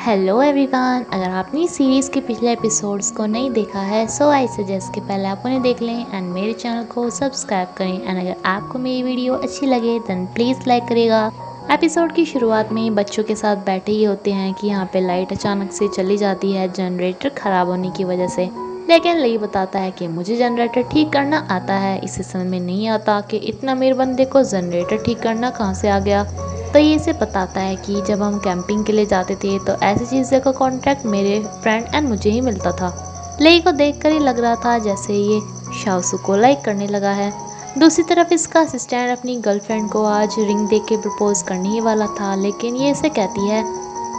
Hello everyone, अगर आपने इस सीरीज़ के पिछले एपिसोड्स को नहीं देखा है सो आई सजेस्ट कि पहले आप उन्हें देख लें एंड मेरे चैनल को सब्सक्राइब करें। एंड अगर आपको मेरी वीडियो अच्छी लगे देन प्लीज़ लाइक करिएगा। एपिसोड की शुरुआत में ही बच्चों के साथ बैठे ही होते हैं कि यहाँ पे लाइट अचानक से चली जाती है जनरेटर ख़राब होने की वजह से। लेकिन लई बताता है कि मुझे जनरेटर ठीक करना आता है। इसे समझ में नहीं आता कि इतना अमीर बंदे को जनरेटर ठीक करना कहाँ से आ गया। तो ये इसे बताता है कि जब हम कैंपिंग के लिए जाते थे तो ऐसी चीज़ों का कॉन्ट्रैक्ट मेरे फ्रेंड एंड मुझे ही मिलता था। लेई को देखकर ही लग रहा था जैसे ये शाओसू को लाइक करने लगा है। दूसरी तरफ इसका असिस्टेंट अपनी गर्लफ्रेंड को आज रिंग दे के प्रपोज करने ही वाला था, लेकिन ये इसे कहती है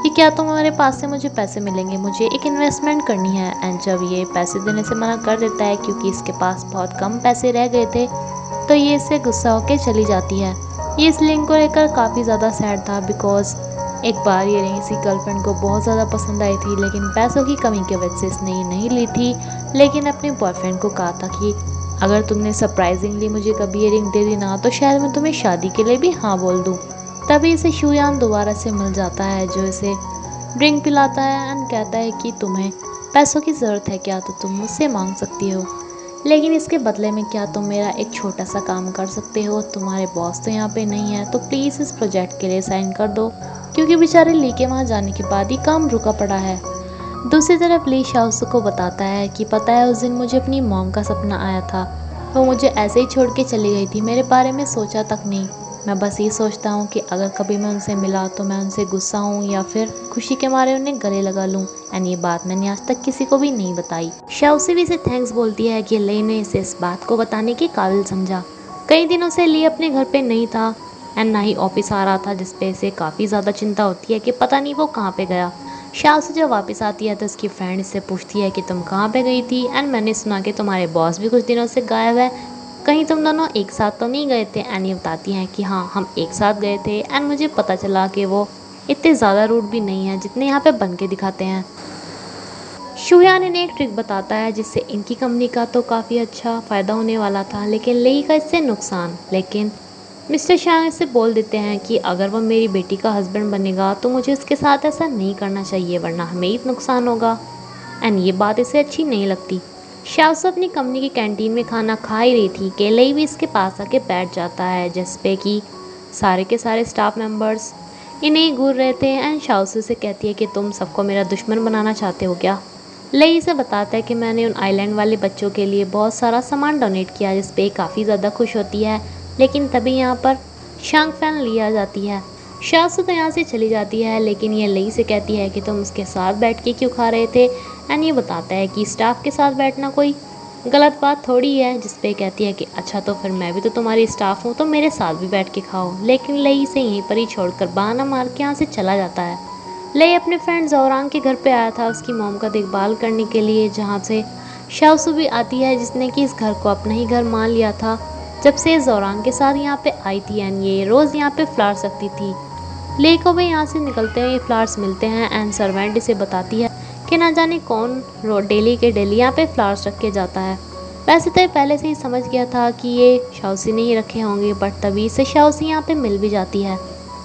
कि क्या तुम्हारे पास से मुझे पैसे मिलेंगे, मुझे एक इन्वेस्टमेंट करनी है। एंड जब ये पैसे देने से मना कर देता है क्योंकि इसके पास बहुत कम पैसे रह गए थे, तो ये इससे गुस्सा होकर चली जाती है। ये इस रिंग को लेकर काफ़ी ज़्यादा सैड था बिकॉज एक बार ये रिंग इसकी गर्लफ्रेंड को बहुत ज़्यादा पसंद आई थी, लेकिन पैसों की कमी की वजह से इसने ये नहीं ली थी। लेकिन अपने बॉयफ्रेंड को कहा था कि अगर तुमने सरप्राइजिंगली मुझे कभी ये रिंग दे दी ना तो शायद मैं तुम्हें शादी के लिए भी हाँ बोल दूँ। तभी इसे शुयान दोबारा से मिल जाता है जो इसे ड्रिंक पिलाता है एंड कहता है कि तुम्हें पैसों की ज़रूरत है क्या, तो तुम मुझसे मांग सकती हो, लेकिन इसके बदले में क्या तुम मेरा एक छोटा सा काम कर सकते हो। तुम्हारे बॉस तो यहाँ पे नहीं है तो प्लीज़ इस प्रोजेक्ट के लिए साइन कर दो, क्योंकि बेचारे ली के वहाँ जाने के बाद ही काम रुका पड़ा है। दूसरी तरफ ली शाओसू को बताता है कि पता है उस दिन मुझे अपनी मॉम का सपना आया था, वो मुझे ऐसे ही छोड़ के चली गई थी, मेरे बारे में सोचा तक नहीं। मैं बस ये सोचता हूँ कि अगर कभी मैं उनसे मिला तो मैं उनसे गुस्सा हूँ या फिर खुशी के मारे उन्हें गले लगा लूँ। एंड ये बात मैंने आज तक किसी को भी नहीं बताई। शाओसी भी इसे थैंक्स बोलती है कि ली ने इसे इस बात को बताने के काबिल समझा। कई दिनों से ली अपने घर पे नहीं था एंड ना ही ऑफिस आ रहा था, जिसपे इसे काफ़ी ज़्यादा चिंता होती है कि पता नहीं वो कहाँ पे गया। शाओसी जब वापस आती है तो उसकी फ्रेंड इससे पूछती है कि तुम कहाँ पे गई थी, एंड मैंने सुना कि तुम्हारे बॉस भी कुछ दिनों से गायब है, कहीं तुम दोनों एक साथ तो नहीं गए थे। एंड ये बताती हैं कि हाँ हम एक साथ गए थे एंड मुझे पता चला कि वो इतने ज़्यादा रूड भी नहीं है जितने यहाँ पे बन के दिखाते हैं। शुयान इन्हें एक ट्रिक बताता है जिससे इनकी कंपनी का तो काफ़ी अच्छा फ़ायदा होने वाला था, लेकिन लेई का इससे नुकसान। लेकिन मिस्टर शांग इससे बोल देते हैं कि अगर वो मेरी बेटी का हस्बैंड बनेगा तो मुझे उसके साथ ऐसा नहीं करना चाहिए वरना हमें ही नुकसान होगा। एंड ये बात इसे अच्छी नहीं लगती। शाओसू अपनी कंपनी की कैंटीन में खाना खा ही रही थी कि लेई भी इसके पास आके बैठ जाता है, जिस पे कि सारे के सारे स्टाफ मेंबर्स इन्हें घूर रहे थे। एंड शाओसू से कहती है कि तुम सबको मेरा दुश्मन बनाना चाहते हो क्या। लेई इसे बताता है कि मैंने उन आइलैंड वाले बच्चों के लिए बहुत सारा सामान डोनेट किया, जिस पे काफ़ी ज़्यादा खुश होती है। लेकिन तभी यहाँ पर शांग फैन ली आ जाती है। शाओसू तो यहाँ से चली जाती है, लेकिन ये लेई से कहती है कि तुम उसके साथ बैठ के क्यों खा रहे थे। एंड ये बताता है कि स्टाफ के साथ बैठना कोई गलत बात थोड़ी है, जिस पे कहती है कि अच्छा तो फिर मैं भी तो तुम्हारी स्टाफ हूँ तो मेरे साथ भी बैठ के खाओ। लेकिन लेई इसे यहीं पर ही छोड़कर बहाना मार के यहाँ से चला जाता है। लेई अपने फ्रेंड जोरांग के घर पे आया था उसकी मॉम का देखभाल करने के लिए, जहाँ से शाओसू भी आती है जिसने कि इस घर को अपना ही घर मान लिया था जब से जोरांग के साथ यहाँ पे आई थी। एंड ये रोज़ यहाँ पे फ्लावर्स रखती थी। ले को भी यहाँ से निकलते हुए फ्लावर्स मिलते हैं एंड सर्वेंट इसे बताती है कि ना जाने कौन डेली के डेली यहाँ पे फ्लावर्स रख के जाता है। वैसे तो ये पहले से ही समझ गया था कि ये शाओसी ने ही रखे होंगे, बट तभी से शाओसी यहाँ पे मिल भी जाती है,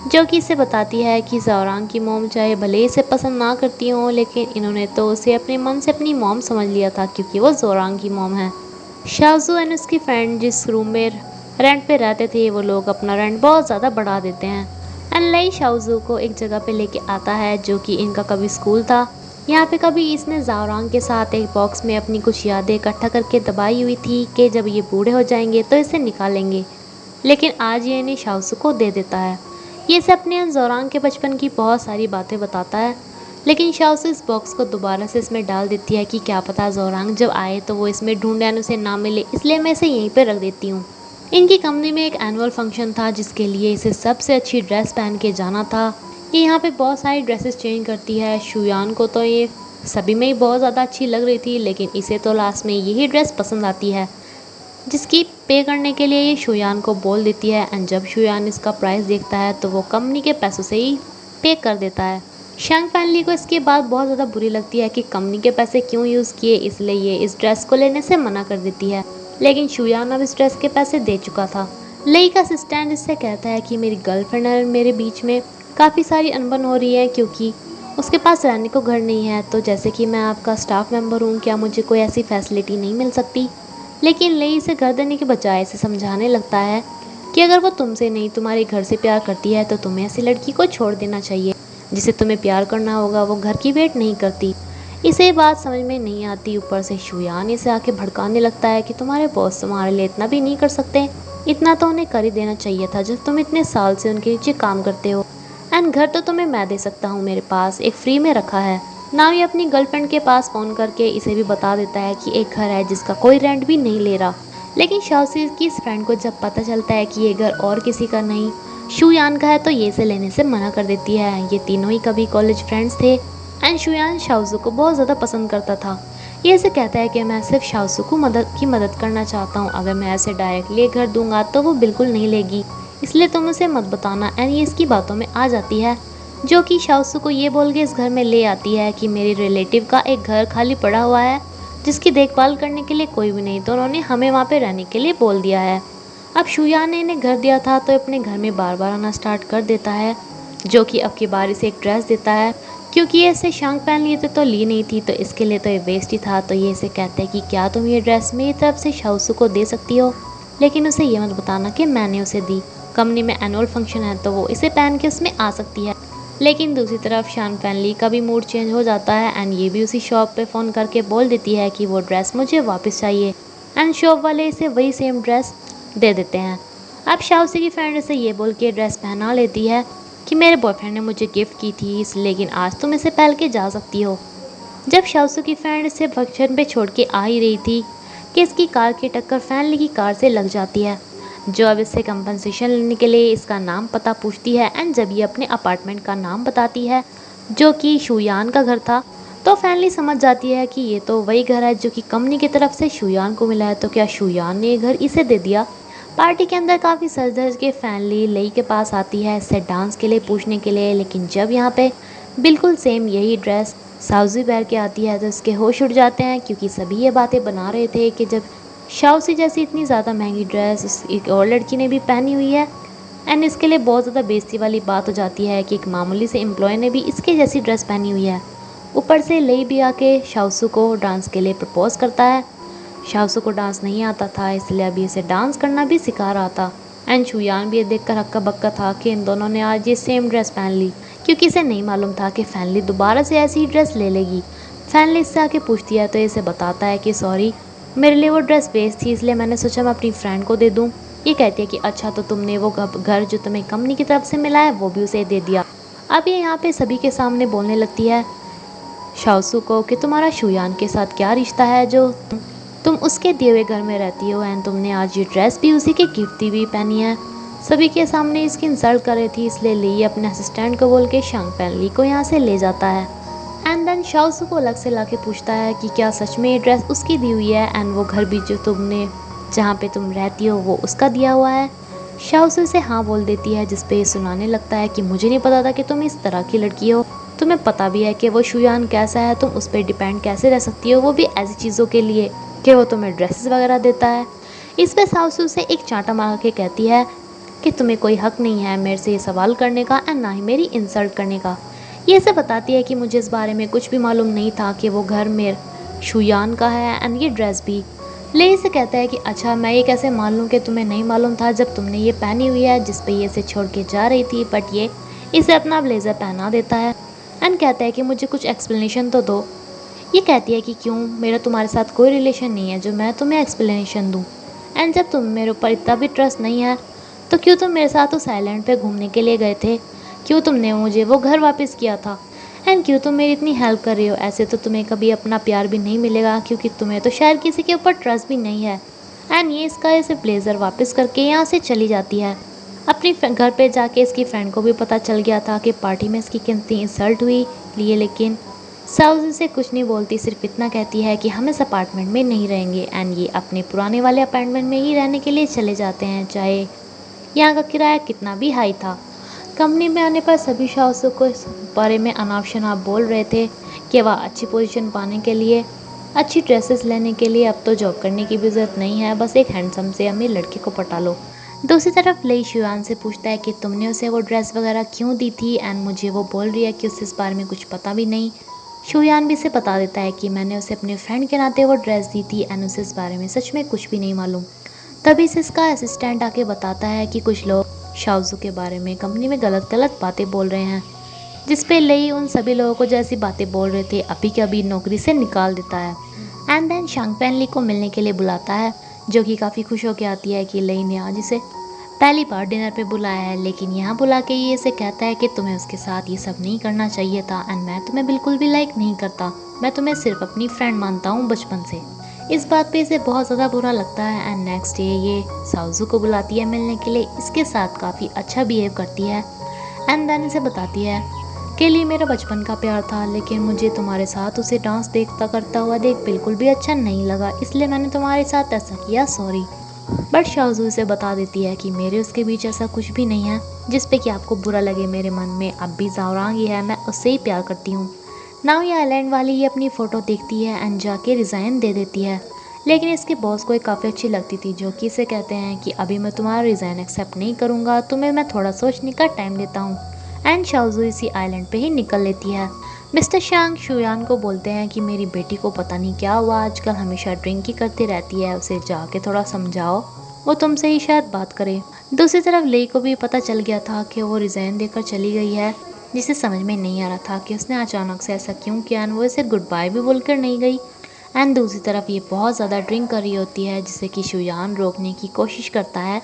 जो कि इसे बताती है कि जोरांग की मॉम चाहे भले इसे पसंद ना करती हो, लेकिन इन्होंने तो उसे अपने मन से अपनी मॉम समझ लिया था क्योंकि वो जोरांग की मॉम है। शाओजू एंड उसकी फ्रेंड जिस रूम में रेंट पे रहते थे वो लोग अपना रेंट बहुत ज़्यादा बढ़ा देते हैं। एंड लई शाओजू को एक जगह पे लेके आता है जो कि इनका कभी स्कूल था। यहाँ पे कभी इसने जोरांग के साथ एक बॉक्स में अपनी कुछ यादें इकट्ठा करके दबाई हुई थी कि जब ये बूढ़े हो जाएंगे तो इसे निकालेंगे, लेकिन आज ये इन्हें शाओजू को दे देता है। ये इसे अपने जोरांग के बचपन की बहुत सारी बातें बताता है, लेकिन शाओसू इस बॉक्स को दोबारा से इसमें डाल देती है कि क्या पता जोरांग जब आए तो वो इसमें ढूंढे एंड उसे ना मिले, इसलिए मैं इसे यहीं पे रख देती हूँ। इनकी कंपनी में एक एनुअल फंक्शन था जिसके लिए इसे सबसे अच्छी ड्रेस पहन के जाना था। ये यहाँ पे बहुत सारी ड्रेसेस चेंज करती है। शुयान को तो ये सभी में ही बहुत ज़्यादा अच्छी लग रही थी, लेकिन इसे तो लास्ट में यही ड्रेस पसंद आती है, जिसकी पे करने के लिए ये शुयान को बोल देती है। एंड जब शुयान इसका प्राइस देखता है तो वो कंपनी के पैसों से ही पे कर देता है। शांग फैमिली को इसके बाद बहुत ज़्यादा बुरी लगती है कि कंपनी के पैसे क्यों यूज़ किए, इसलिए ये इस ड्रेस को लेने से मना कर देती है। लेकिन शुयान अब इस ड्रेस के पैसे दे चुका था। लेई का असिस्टेंट इससे कहता है कि मेरी गर्लफ्रेंड और मेरे बीच में काफ़ी सारी अनबन हो रही है क्योंकि उसके पास रहने को घर नहीं है, तो जैसे कि मैं आपका स्टाफ मेंबर हूँ, क्या मुझे कोई ऐसी फैसिलिटी नहीं मिल सकती। लेकिन लेई इसे घर देने के बजाय इसे समझाने लगता है कि अगर वो तुमसे नहीं तुम्हारे घर से प्यार करती है तो तुम्हें ऐसी लड़की को छोड़ देना चाहिए। जिसे तुम्हें प्यार करना होगा वो घर की वेट नहीं करती। इसे ये बात समझ में नहीं आती। ऊपर से शुयान इसे आके भड़काने लगता है कि तुम्हारे बॉस तुम्हारे लिए इतना भी नहीं कर सकते। इतना तो उन्हें कर ही देना चाहिए था जब तुम इतने साल से उनके नीचे काम करते हो। एंड घर तो तुम्हें मैं दे सकता हूँ, मेरे पास एक फ्री में रखा है। नाव ये अपनी गर्लफ्रेंड के पास फ़ोन करके इसे भी बता देता है कि एक घर है जिसका कोई रेंट भी नहीं ले रहा। लेकिन शाओसी की इस फ्रेंड को जब पता चलता है कि ये घर और किसी का नहीं शुयान का है तो ये इसे लेने से मना कर देती है। ये तीनों ही कभी कॉलेज फ्रेंड्स थे एंड शुयान शाओसू को बहुत ज़्यादा पसंद करता था। ये इसे कहता है कि मैं सिर्फ शाओसू को मदद करना चाहता हूँ। अगर मैं ऐसे डायरेक्टली घर दूंगा तो वो बिल्कुल नहीं लेगी, इसलिए तुम उसे मत बताना। एंड ये इसकी बातों में आ जाती है, जो कि शाओसू को ये बोल के इस घर में ले आती है कि मेरे रिलेटिव का एक घर खाली पड़ा हुआ है जिसकी देखभाल करने के लिए कोई भी नहीं, तो उन्होंने हमें वहाँ पे रहने के लिए बोल दिया है। अब शुयान ने इन्हें घर दिया था तो अपने घर में बार बार आना स्टार्ट कर देता है, जो कि अब की बार इसे एक ड्रेस देता है। क्योंकि ये इसे शांग पहन लिए थे तो ली नहीं थी, तो इसके लिए तो ये वेस्ट ही था। तो ये इसे कहते हैं कि क्या तुम ये ड्रेस मेरी तरफ से शाओसू को दे सकती हो, लेकिन उसे ये मत बताना कि मैंने उसे दी। कंपनी में एनुअल फंक्शन है तो वो इसे पहन के उसमें आ सकती है। लेकिन दूसरी तरफ शान फैनली का भी मूड चेंज हो जाता है एंड ये भी उसी शॉप पे फ़ोन करके बोल देती है कि वो ड्रेस मुझे वापस चाहिए। एंड शॉप वाले इसे वही सेम ड्रेस दे देते हैं। अब शाओसी की फ्रेंड इसे ये बोल के ड्रेस पहना लेती है कि मेरे बॉयफ्रेंड ने मुझे गिफ्ट की थी लेकिन आज तुम इसे पहन के जा सकती हो। जब शाओसू की फ्रेंड इसे फंक्शन पे छोड़ के आ ही रही थी कि इसकी कार की टक्कर फैनली की कार से लग जाती है, जो अब इससे कंपनसेशन लेने के लिए इसका नाम पता पूछती है। एंड जब ये अपने अपार्टमेंट का नाम बताती है जो कि शुयान का घर था, तो फैनली समझ जाती है कि ये तो वही घर है जो कि कंपनी की तरफ से शुयान को मिला है। तो क्या शुयान ने ये घर इसे दे दिया। पार्टी के अंदर काफ़ी सज धज के फैनली लेई के पास आती है इससे डांस के लिए पूछने के लिए, लेकिन जब यहाँ पे बिल्कुल सेम यही ड्रेस साउजी पहन के आती है तो इसके होश उड़ जाते हैं, क्योंकि सभी ये बातें बना रहे थे कि जब शाओसी जैसी इतनी ज़्यादा महंगी ड्रेस एक और लड़की ने भी पहनी हुई है। एंड इसके लिए बहुत ज़्यादा बेइज्जती वाली बात हो जाती है कि एक मामूली से एम्प्लॉय ने भी इसके जैसी ड्रेस पहनी हुई है। ऊपर से लेई भी आके शाओसू को डांस के लिए प्रपोज करता है। शाओसू को डांस नहीं आता था, इसलिए अभी इसे डांस करना भी सिखा रहा था। एंड शुयान भी ये देखकर हक्का बक्का था कि इन दोनों ने आज ये सेम ड्रेस पहन ली, क्योंकि इसे नहीं मालूम था कि फैनली दोबारा से ऐसी ही ड्रेस ले लेगी। फैनली इससे आके पूछती है तो इसे बताता है कि सॉरी, मेरे लिए वो ड्रेस वेस्ट थी, इसलिए मैंने सोचा मैं अपनी फ्रेंड को दे दूँ। ये कहती है कि अच्छा, तो तुमने वो घर जो तुम्हें कंपनी की तरफ से मिला है वो भी उसे दे दिया। अब ये यहाँ पे सभी के सामने बोलने लगती है शाओसू को कि तुम्हारा शुयान के साथ क्या रिश्ता है जो तुम उसके दिए हुए घर में रहती हो। एंड तुमने आज ये ड्रेस भी उसी के गिफ्ट दी भी पहनी है। सभी के सामने इसकी इंसल्ट कर रही थी, इसलिए ली अपने असिस्टेंट को बोल के शांग फैनली को यहाँ से ले जाता है। एंड देन शाओसू को अलग से लाके पूछता है कि क्या सच में ये ड्रेस उसकी दी हुई है एंड वो घर भी जो तुमने जहाँ पे तुम रहती हो वो उसका दिया हुआ है। शाओसू से हाँ बोल देती है, जिसपे ये सुनाने लगता है कि मुझे नहीं पता था कि तुम इस तरह की लड़की हो। तुम्हें पता भी है कि वो शुयान कैसा है, तुम उस पर डिपेंड कैसे रह सकती हो, वो भी ऐसी चीज़ों के लिए कि वो तुम्हें ड्रेसेस वगैरह देता है। इस पे शाओसू से एक चांटा मार के कहती है कि तुम्हें कोई हक नहीं है मेरे से ये सवाल करने का एंड ना ही मेरी इंसल्ट करने का। ये से बताती है कि मुझे इस बारे में कुछ भी मालूम नहीं था कि वो घर मेरे शुयान का है एंड ये ड्रेस भी। ले से कहता है कि अच्छा, मैं ये कैसे मान लूँ कि तुम्हें नहीं मालूम था जब तुमने ये पहनी हुई है जिस पे ये इसे छोड़ के जा रही थी। बट ये इसे अपना ब्लेज़र पहना देता है एंड कहता है कि मुझे कुछ एक्सप्लेनेशन तो दो। ये कहती है कि क्यों, मेरा तुम्हारे साथ कोई रिलेशन नहीं है जो मैं तुम्हें एक्सप्लेनेशन दूँ। एंड जब तुम मेरे ऊपर इतना भी ट्रस्ट नहीं है तो क्यों तुम मेरे साथ उस आइलैंड पे घूमने के लिए गए थे, क्यों तुमने मुझे वो घर वापस किया था, एंड क्यों तुम मेरी इतनी हेल्प कर रही हो। ऐसे तो तुम्हें कभी अपना प्यार भी नहीं मिलेगा, क्योंकि तुम्हें तो शायद किसी के ऊपर ट्रस्ट भी नहीं है। एंड ये इसका इसे ब्लेज़र वापस करके यहाँ से चली जाती है। अपनी घर पे जाके इसकी फ्रेंड को भी पता चल गया था कि पार्टी में इसकी कितनी इंसल्ट हुई लिए, लेकिन साउजी से कुछ नहीं बोलती, सिर्फ इतना कहती है कि हम इस अपार्टमेंट में नहीं रहेंगे। एंड ये अपने पुराने वाले अपार्टमेंट में ही रहने के लिए चले जाते हैं, चाहे यहाँ का किराया कितना भी हाई था। कंपनी में आने पर सभी शाओसू को इस बारे में अनाप शनाप बोल रहे थे कि वह अच्छी पोजीशन पाने के लिए, अच्छी ड्रेसेस लेने के लिए अब तो जॉब करने की भी ज़रूरत नहीं है, बस एक हैंडसम से अमीर लड़के को पटा लो। दूसरी तरफ लेई शुयान से पूछता है कि तुमने उसे वो ड्रेस वगैरह क्यों दी थी, एंड मुझे वो बोल रही है कि उसे इस बारे में कुछ पता भी नहीं। शुयान भी इसे बता देता है कि मैंने उसे अपने फ्रेंड के नाते वो ड्रेस दी थी एंड उसे इस बारे में सच में कुछ भी नहीं मालूम। तभी से इसका असिस्टेंट आके बताता है कि कुछ लोग शाओजू के बारे में कंपनी में गलत गलत बातें बोल रहे हैं, जिस पे लेई उन सभी लोगों को जैसी बातें बोल रहे थे अभी के अभी नौकरी से निकाल देता है। एंड देन शांगपेन ली को मिलने के लिए बुलाता है, जो कि काफ़ी खुश होकर आती है कि लेई ने आज इसे पहली बार डिनर पे बुलाया है, लेकिन यहाँ बुला के ये इसे कहता है कि तुम्हें उसके साथ ये सब नहीं करना चाहिए था एंड मैं तुम्हें बिल्कुल भी लाइक नहीं करता, मैं तुम्हें सिर्फ अपनी फ्रेंड मानता हूँ बचपन से। इस बात पे इसे बहुत ज़्यादा बुरा लगता है एंड नेक्स्ट डे ये साउजू को बुलाती है मिलने के लिए, इसके साथ काफ़ी अच्छा बिहेव करती है एंड देन इसे बताती है कि लिए मेरा बचपन का प्यार था, लेकिन मुझे तुम्हारे साथ उसे डांस देखता करता हुआ देख बिल्कुल भी अच्छा नहीं लगा, इसलिए मैंने तुम्हारे साथ ऐसा किया, सॉरी। बट शाओजू इसे बता देती है कि मेरे उसके बीच ऐसा कुछ भी नहीं है जिस पे कि आपको बुरा लगे, मेरे मन में अब भी जावरांगी है, मैं उससे ही प्यार करती हूँ। नाउ ये आइलैंड वाली ये अपनी फ़ोटो देखती है एंड जाके रिज़ाइन दे देती है, लेकिन इसके बॉस को ये काफ़ी अच्छी लगती थी, जो कि इसे कहते हैं कि अभी मैं तुम्हारा रिज़ाइन एक्सेप्ट नहीं करूँगा, तुम्हें मैं थोड़ा सोचने का टाइम देता हूँ। एंड शाओजू इसी आइलैंड पे ही निकल लेती है। मिस्टर शांग शुयान को बोलते हैं कि मेरी बेटी को पता नहीं क्या हुआ, आजकल हमेशा ड्रिंक ही करती रहती है, उसे जाके थोड़ा समझाओ, वो तुमसे ही शायद बात करे। दूसरी तरफ लेई को भी पता चल गया था कि वो रिज़ाइन देकर चली गई है, जिसे समझ में नहीं आ रहा था कि उसने अचानक से ऐसा क्यों किया एंड वो इसे गुड बाय भी बोलकर नहीं गई। एंड दूसरी तरफ ये बहुत ज़्यादा ड्रिंक कर रही होती है, जिसे कि शुयान रोकने की कोशिश करता है,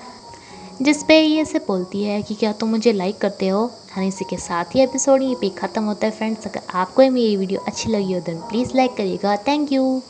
जिस पे ये इसे बोलती है कि क्या तुम मुझे लाइक करते हो। एंड इसी के साथ ही एपिसोड ये पे ख़त्म होता है फ्रेंड्स। अगर आपको मेरी वीडियो अच्छी लगी हो तो प्लीज़ लाइक करिएगा। Thank you.